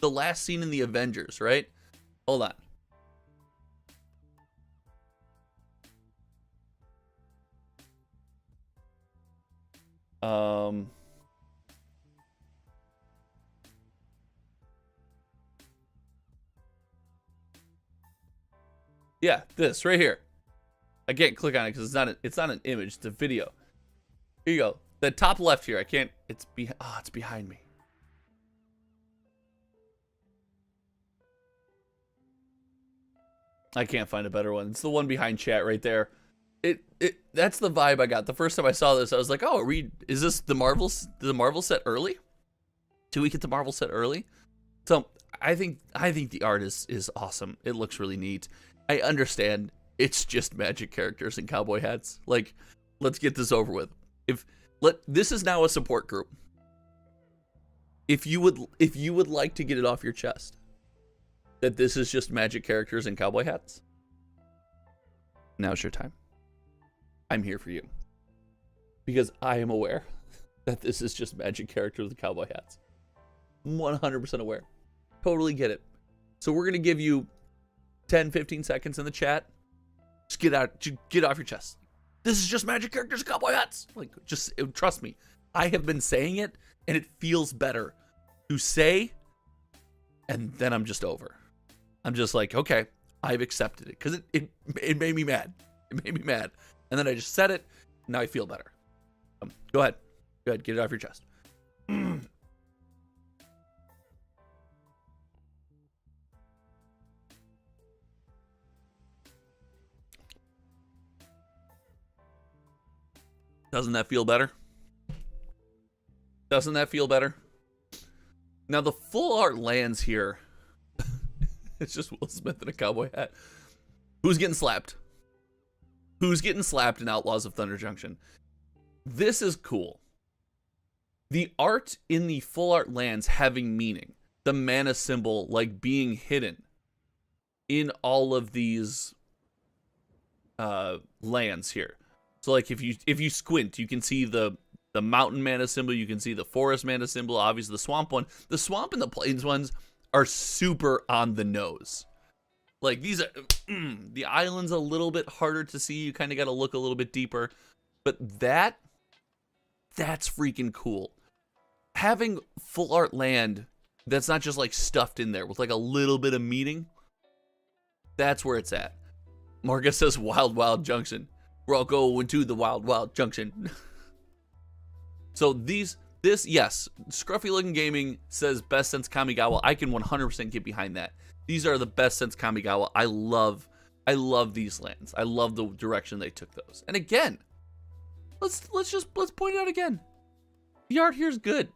S1: last scene in the Avengers, right? Hold on. Yeah, this right here. I can't click on it because it's not an image, it's a video. Here you go. The top left here. I can't. It's behind me. I can't find a better one. It's the one behind chat right there. That's the vibe I got. The first time I saw this, I was like, "Oh, is this the Marvel set early? Do we get the Marvel set early?" So I think the art is awesome. It looks really neat. I understand it's just Magic characters and cowboy hats. Like, let's get this over with. This is now a support group. If you would like to get it off your chest that this is just Magic characters and cowboy hats, now's your time. I'm here for you. Because I am aware that this is just Magic characters with cowboy hats. 100% aware. Totally get it. So we're going to give you 10, 15 seconds in the chat. Just get off your chest. This is just Magic characters and cowboy hats. Like, just trust me. I have been saying it, and it feels better to say, and then I'm just over. I'm just like, okay, I've accepted it. Because it made me mad. It made me mad. And then I just said it. Now I feel better. Go ahead. Get it off your chest. Doesn't that feel better? Doesn't that feel better? Now, the full art lands here. It's just Will Smith in a cowboy hat. Who's getting slapped? Who's getting slapped in Outlaws of Thunder Junction? This is cool. The art in the full art lands having meaning. The mana symbol, like, being hidden in all of these lands here. So, like, if you squint, you can see the mountain mana symbol, you can see the forest mana symbol, obviously the swamp one. The swamp and the plains ones are super on the nose. Like, these are, the island's a little bit harder to see. You kind of got to look a little bit deeper. But that's freaking cool. Having full art land that's not just like stuffed in there with like a little bit of meaning, that's where it's at. Marcus says Wild Wild Junction. We're all going to the Wild Wild Junction. So this, yes, Scruffy Looking Gaming says best since Kamigawa. I can 100% get behind that. These are the best since Kamigawa. I love these lands. I love the direction they took those. And again, let's point it out again. The art here is good.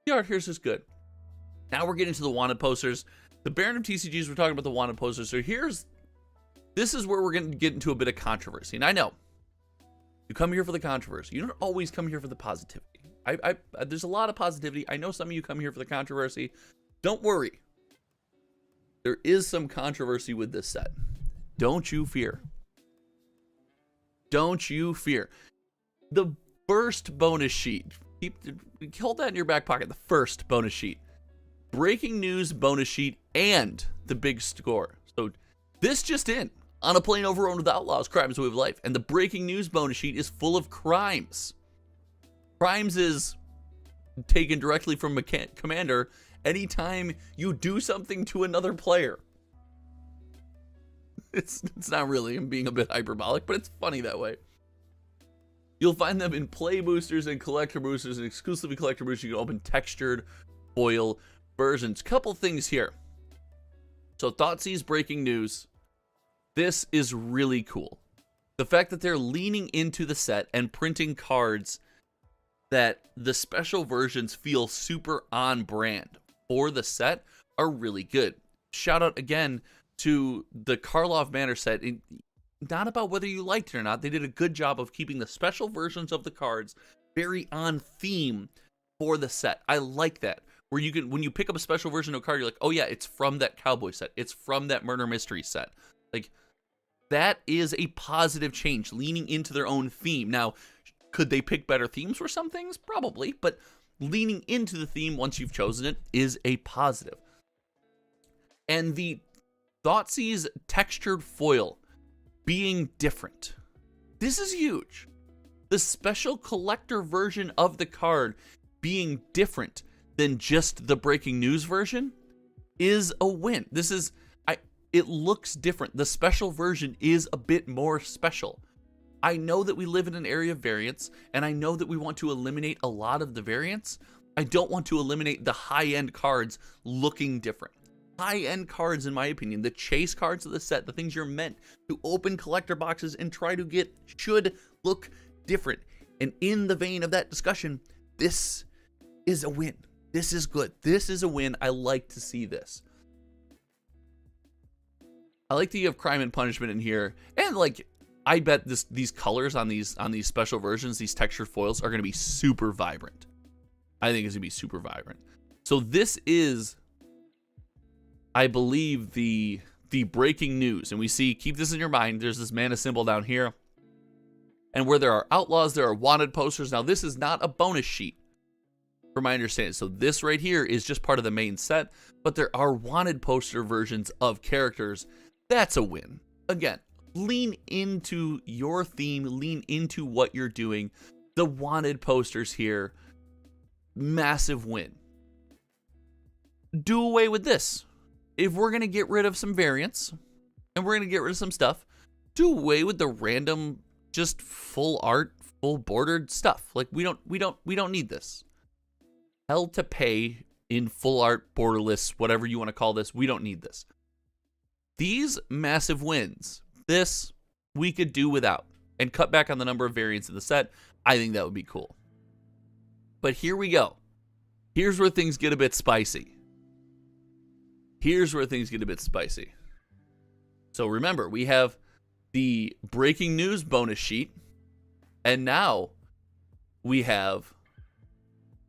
S1: The art here is just good. Now we're getting to the wanted posters. The Baron of TCGs, we're talking about the wanted posters. So this is where we're going to get into a bit of controversy. And I know, you come here for the controversy. You don't always come here for the positivity. There's a lot of positivity. I know some of you come here for the controversy. Don't worry. There is some controversy with this set. Don't you fear. Don't you fear. The first bonus sheet. Hold that in your back pocket. The first bonus sheet. Breaking news bonus sheet and the big score. So this just in. On a plane overrun with Outlaws, Crimes Way of Life. And the breaking news bonus sheet is full of crimes. Crimes is taken directly from Commander anytime you do something to another player. It's not really, I'm being a bit hyperbolic, but it's funny that way. You'll find them in play boosters and collector boosters, and exclusively collector boosters. You can open textured foil versions. Couple things here. So Thoughtseize breaking news. This is really cool. The fact that they're leaning into the set and printing cards that the special versions feel super on brand for the set are really good. Shout out again to the Karlov Manor set. Not about whether you liked it or not. They did a good job of keeping the special versions of the cards very on theme for the set. I like that. Where you can, when you pick up a special version of a card, you're like, oh yeah, it's from that cowboy set. It's from that murder mystery set. Like, that is a positive change, leaning into their own theme. Now, could they pick better themes for some things? Probably, but leaning into the theme once you've chosen it is a positive. And the Thoughtseize textured foil being different. This is huge. The special collector version of the card being different than just the breaking news version is a win. It looks different. The special version is a bit more special. I know that we live in an area of variance, and I know that we want to eliminate a lot of the variance. I don't want to eliminate the high-end cards looking different. High-end cards, in my opinion, the chase cards of the set, the things you're meant to open collector boxes and try to get, should look different. And in the vein of that discussion, this is a win. This is good. This is a win. I like to see this. I like that you have crime and punishment in here. And like, I bet these colors on these special versions, these textured foils, are going to be super vibrant. I think it's going to be super vibrant. So this is, I believe, the breaking news. And we see, keep this in your mind, there's this mana symbol down here. And where there are outlaws, there are wanted posters. Now, this is not a bonus sheet, from my understanding. So this right here is just part of the main set. But there are wanted poster versions of characters. That's a win. Again, lean into your theme. Lean into what you're doing. The wanted posters here, massive win. Do away with this. If we're going to get rid of some variants, and we're going to get rid of some stuff, do away with the random, just full art, full bordered stuff. Like, we don't need this. Hell to pay in full art, borderless, whatever you want to call this. We don't need this. These massive wins, this we could do without. and cut back on the number of variants in the set, I think that would be cool. But here we go. Here's where things get a bit spicy. So remember, we have the breaking news bonus sheet, and now we have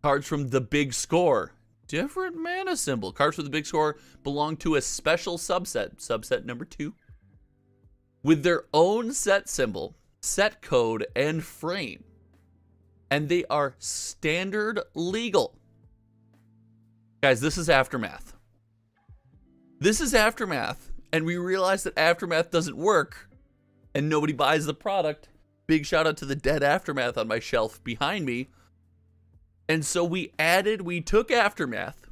S1: cards from the big score. Different mana symbol. Cards from the big score belong to a special subset number 2, with their own set symbol, set code, and frame. And they are standard legal. Guys, this is Aftermath. And we realize that Aftermath doesn't work, and nobody buys the product. Big shout out to the dead Aftermath on my shelf behind me. And so we took Aftermath.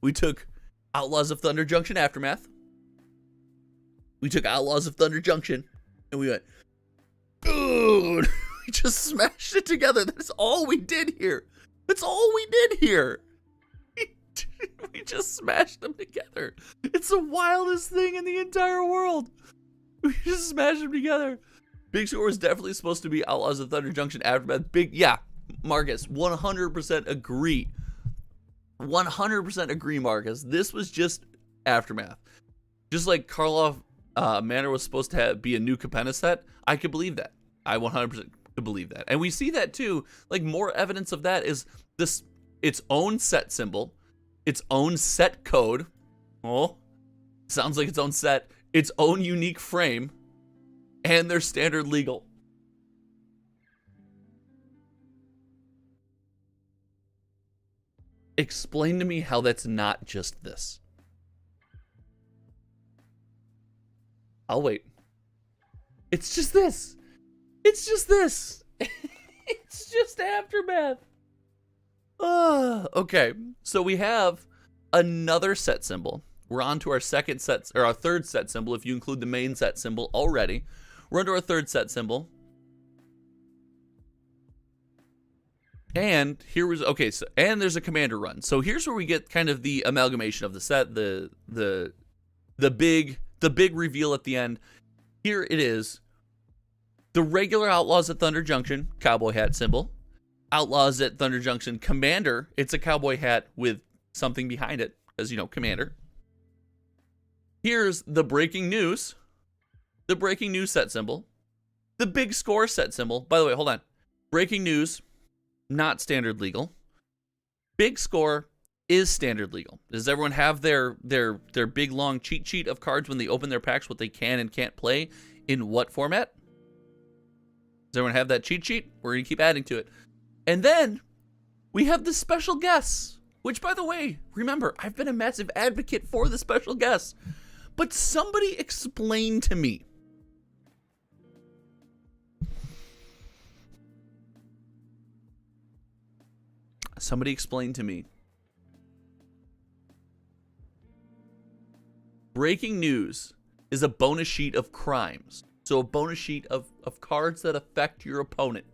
S1: We took Outlaws of Thunder Junction Aftermath. We took Outlaws of Thunder Junction, and we went, dude, we just smashed it together. That's all we did here. We just smashed them together. It's the wildest thing in the entire world. We just smashed them together. Big score was definitely supposed to be Outlaws of Thunder Junction Aftermath. Yeah, Marcus, 100% agree. 100% agree, Marcus. This was just Aftermath. Just like Karlov Manor was supposed to be a new Capenna set, I could believe that. I 100% could believe that. And we see that too. Like, more evidence of that is this, its own set symbol, its own set code. Oh, sounds like its own set, its own unique frame, and their standard legal. Explain to me how that's not just this. I'll wait. It's just this. It's just Aftermath. Okay, so we have another set symbol. We're on to our second set, or our third set symbol, if you include the main set symbol already. We're onto our third set symbol. And here was, okay, so, and there's a commander run. So here's where we get kind of the amalgamation of the set, the big reveal at the end. Here it is. The regular Outlaws at Thunder Junction cowboy hat symbol. Outlaws at Thunder Junction Commander. It's a cowboy hat with something behind it, as you know, Commander. Here's the breaking news. The breaking news set symbol. The big score set symbol. By the way, hold on. Breaking news, not standard legal. Big score is standard legal. Does everyone have their big long cheat sheet of cards when they open their packs, what they can and can't play in what format? Does everyone have that cheat sheet? We're going to keep adding to it. And then we have the special guests, which, by the way, remember, I've been a massive advocate for the special guests. But somebody explain to me. Somebody explain to me. Breaking news is a bonus sheet of crimes. So a bonus sheet of cards that affect your opponent.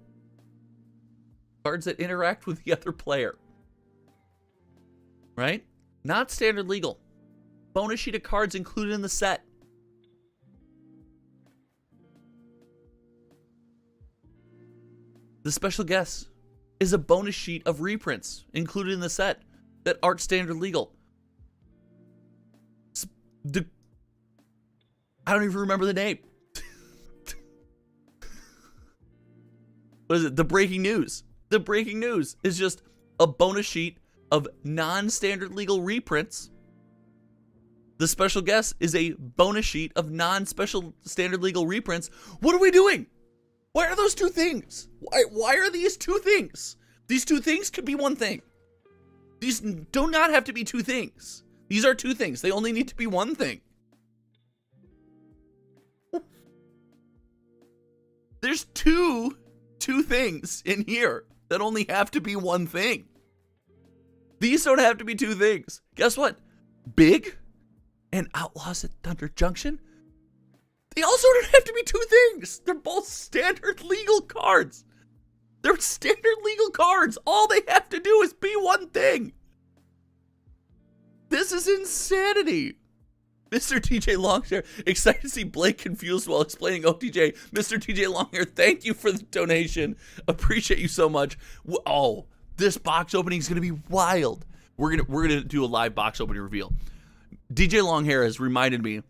S1: Cards that interact with the other player. Right? Not standard legal. Bonus sheet of cards included in the set. The special guest is a bonus sheet of reprints included in the set that aren't standard legal. I don't even remember the name. What is it? The breaking news. The breaking news is just a bonus sheet of non-standard legal reprints. The special guest is a bonus sheet of non-special standard legal reprints. What are we doing? Why are those two things? Why are these two things? These two things could be one thing. These do not have to be two things. These are two things. They only need to be one thing. There's two things in here that only have to be one thing. These don't have to be two things. Guess what? Big and Outlaws at Thunder Junction, they also don't have to be two things. They're both standard legal cards. They're standard legal cards. All they have to do is be one thing. This is insanity. Mr. TJ Longhair, excited to see Blake confused while explaining OTJ. Mr. TJ Longhair, thank you for the donation. Appreciate you so much. Oh, this box opening is gonna be wild. We're gonna do a live box opening reveal. DJ Longhair has reminded me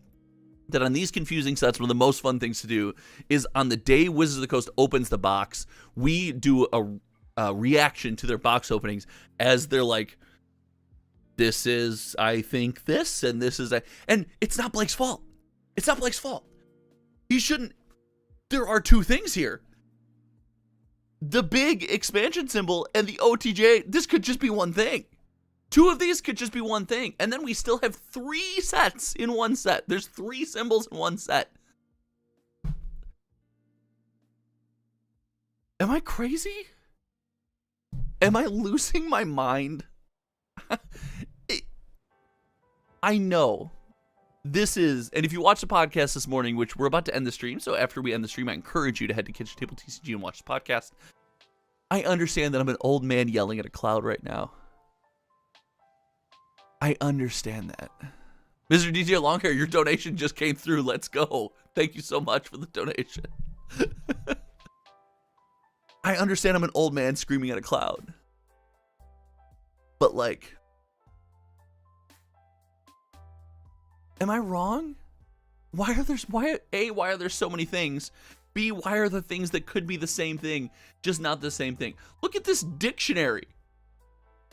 S1: that on these confusing sets, one of the most fun things to do is on the day Wizards of the Coast opens the box, we do a reaction to their box openings as they're like, this is, I think this, and this is, and it's not Blake's fault. It's not Blake's fault. He shouldn't. There are two things here. The big expansion symbol and the OTJ, this could just be one thing. Two of these could just be one thing. And then we still have 3 sets in one set. There's 3 symbols in one set. Am I crazy? Am I losing my mind? I know this is, and if you watch the podcast this morning, which we're about to end the stream, so after we end the stream, I encourage you to head to Kitchen Table TCG and watch the podcast. I understand that I'm an old man yelling at a cloud right now. I understand that. Mr. DJ Longhair, your donation just came through. Let's go. Thank you so much for the donation. I understand I'm an old man screaming at a cloud. But like, am I wrong? Why are there so many things? B, why are the things that could be the same thing just not the same thing? Look at this dictionary.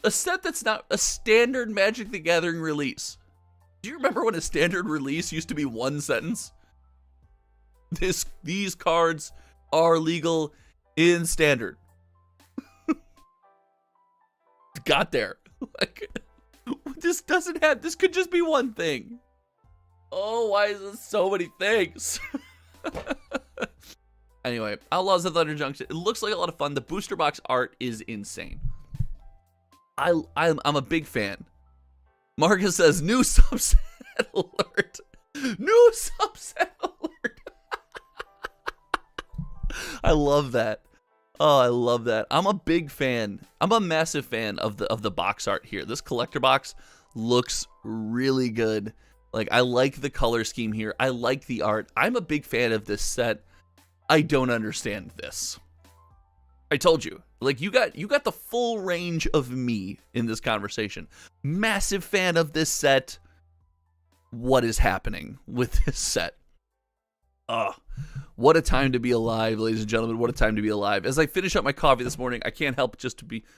S1: A set that's not a standard Magic the Gathering release. Do you remember when a standard release used to be one sentence? These cards are legal in standard. Got there. Like, this could just be one thing. Oh, why is this so many things? Anyway, Outlaws of Thunder Junction. It looks like a lot of fun. The booster box art is insane. I'm a big fan. Marcus says, new subset alert. New subset alert. I love that. Oh, I love that. I'm a big fan. I'm a massive fan of the box art here. This collector box looks really good. Like, I like the color scheme here. I like the art. I'm a big fan of this set. I don't understand this. I told you. Like, you got the full range of me in this conversation. Massive fan of this set. What is happening with this set? What a time to be alive, ladies and gentlemen. What a time to be alive. As I finish up my coffee this morning, I can't help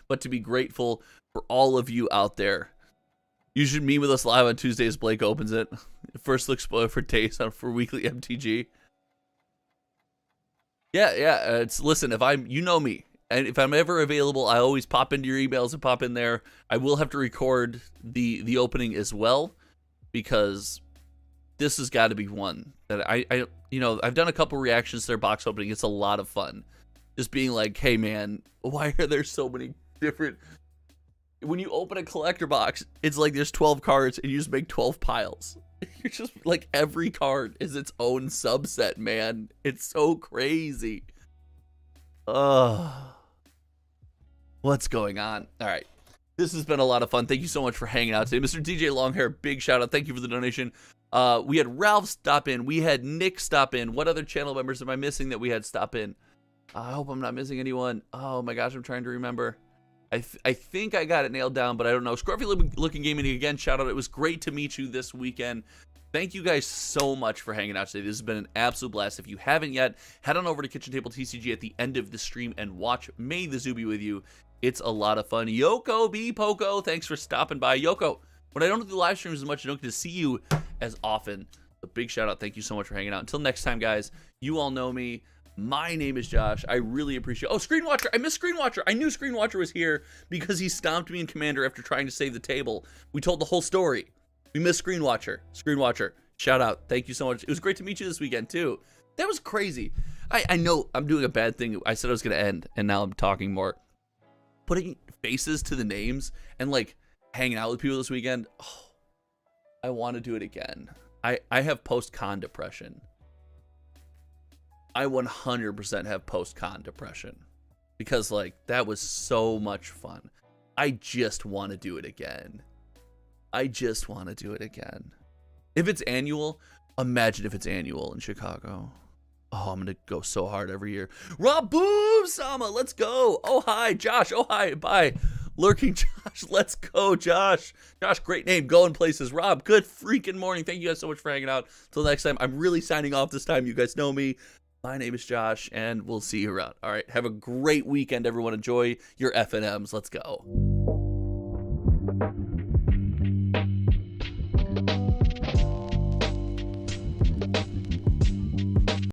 S1: but to be grateful for all of you out there. You should meet with us live on Tuesdays. Blake opens it. First look spoiler for days for weekly MTG. Yeah. Listen, you know me. And if I'm ever available, I always pop into your emails and pop in there. I will have to record the opening as well, because this has got to be one that I've done a couple reactions to their box opening. It's a lot of fun. Just being like, hey man, why are there so many different... When you open a collector box, it's like there's 12 cards and you just make 12 piles. You're just like, every card is its own subset, man. It's so crazy. What's going on? All right. This has been a lot of fun. Thank you so much for hanging out today. Mr. DJ Longhair, big shout out. Thank you for the donation. We had Ralph stop in. We had Nick stop in. What other channel members am I missing that we had stop in? I hope I'm not missing anyone. Oh my gosh, I'm trying to remember. I think I got it nailed down, but I don't know. Scruffy Looking Gaming, again, shout out. It was great to meet you this weekend. Thank you guys so much for hanging out today. This has been an absolute blast. If you haven't yet, head on over to Kitchen Table TCG at the end of the stream and watch May the Zoo be with you. It's a lot of fun. Yoko B. Poco, thanks for stopping by. Yoko, when I don't do the live streams as much, I don't get to see you as often. A big shout out. Thank you so much for hanging out. Until next time, guys, you all know me. My name is Josh. I really appreciate... Oh, Screen Watcher. I missed Screen Watcher. I knew Screen Watcher was here because he stomped me in Commander after trying to save the table. We told the whole story. We missed Screen Watcher. Screen Watcher, shout out. Thank you so much. It was great to meet you this weekend, too. That was crazy. I know I'm doing a bad thing. I said I was going to end, and now I'm talking more. Putting faces to the names and, like, hanging out with people this weekend. Oh, I want to do it again. I have post-con depression. I 100% have post-con depression because, like, that was so much fun. I just want to do it again. If it's annual, imagine if it's annual in Chicago. Oh, I'm going to go so hard every year. Rob Boom Sama, let's go. Oh, hi, Josh. Oh, hi, bye. Lurking Josh, let's go, Josh. Josh, great name, going places. Rob, good freaking morning. Thank you guys so much for hanging out. Till next time, I'm really signing off this time. You guys know me. My name is Josh, and we'll see you around. All right, have a great weekend, everyone. Enjoy your FNMs. Let's go.